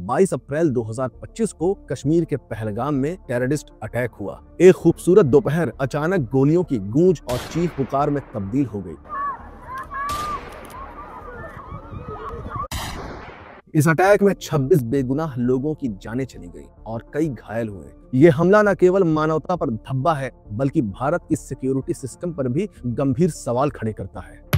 22 अप्रैल 2025 को कश्मीर के पहलगाम में टेररिस्ट अटैक हुआ। एक खूबसूरत दोपहर अचानक गोलियों की गूंज और चीख पुकार में तब्दील हो गई। इस अटैक में 26 बेगुनाह लोगों की जानें चली गई और कई घायल हुए। ये हमला न केवल मानवता पर धब्बा है, बल्कि भारत की सिक्योरिटी सिस्टम पर भी गंभीर सवाल खड़े करता है।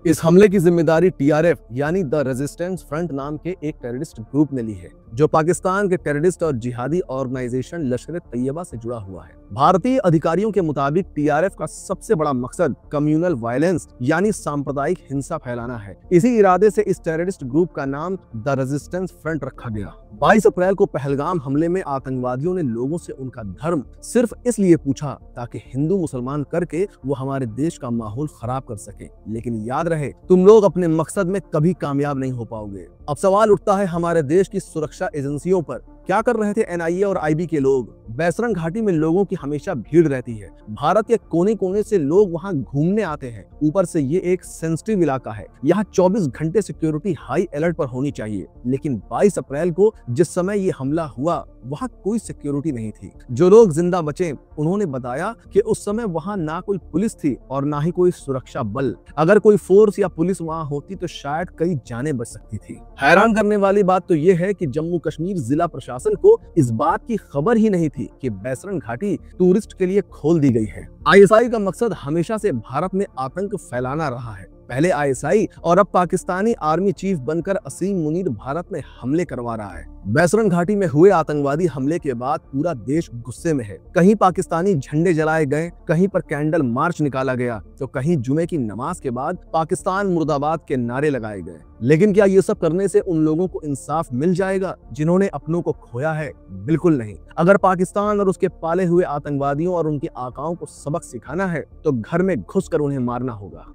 इस हमले की जिम्मेदारी टीआरएफ यानी द रेजिस्टेंस फ्रंट नाम के एक टेररिस्ट ग्रुप ने ली है, जो पाकिस्तान के टेररिस्ट और जिहादी ऑर्गेनाइजेशन लश्कर-ए-तैयबा से जुड़ा हुआ है। भारतीय अधिकारियों के मुताबिक टीआरएफ का सबसे बड़ा मकसद कम्युनल वायलेंस यानी सांप्रदायिक हिंसा फैलाना है। इसी इरादे से इस टेररिस्ट ग्रुप का नाम द रेजिस्टेंस फ्रंट रखा गया। 22 अप्रैल को पहलगाम हमले में आतंकवादियों ने लोगों से उनका धर्म सिर्फ इसलिए पूछा ताकि हिंदू मुसलमान करके वो हमारे देश का माहौल खराब कर सके। लेकिन याद रहे, तुम लोग अपने मकसद में कभी कामयाब नहीं हो पाओगे। अब सवाल उठता है, हमारे देश की सुरक्षा एजेंसियों पर क्या कर रहे थे एनआईए और आईबी के लोग? बैसरन घाटी में लोगों की हमेशा भीड़ रहती है। भारत के कोने कोने से लोग वहां घूमने आते हैं। ऊपर से ये एक सेंसिटिव इलाका है। यहाँ 24 घंटे सिक्योरिटी हाई अलर्ट पर होनी चाहिए। लेकिन 22 अप्रैल को जिस समय ये हमला हुआ, वहाँ कोई सिक्योरिटी नहीं थी। जो लोग जिंदा बचे, उन्होंने बताया कि उस समय वहाँ ना कोई पुलिस थी और ना ही कोई सुरक्षा बल। अगर कोई फोर्स या पुलिस वहाँ होती तो शायद कई जानें बच सकती थी। हैरान करने वाली बात तो ये है कि जम्मू कश्मीर जिला प्रशासन को इस बात की खबर ही नहीं थी कि बैसरन घाटी टूरिस्ट के लिए खोल दी गई है। आईएसआई का मकसद हमेशा से भारत में आतंक फैलाना रहा है। पहले आईएसआई और अब पाकिस्तानी आर्मी चीफ बनकर असीम मुनीर भारत में हमले करवा रहा है। बैसरन घाटी में हुए आतंकवादी हमले के बाद पूरा देश गुस्से में है। कहीं पाकिस्तानी झंडे जलाए गए, कहीं पर कैंडल मार्च निकाला गया, तो कहीं जुमे की नमाज के बाद पाकिस्तान मुर्दाबाद के नारे लगाए गए। लेकिन क्या ये सब करने से उन लोगों को इंसाफ मिल जाएगा जिन्होंने अपनों को खोया है? बिल्कुल नहीं। अगर पाकिस्तान और उसके पाले हुए आतंकवादियों और उनके आकाओं को सबक सिखाना है तो घर में घुसकर उन्हें मारना होगा।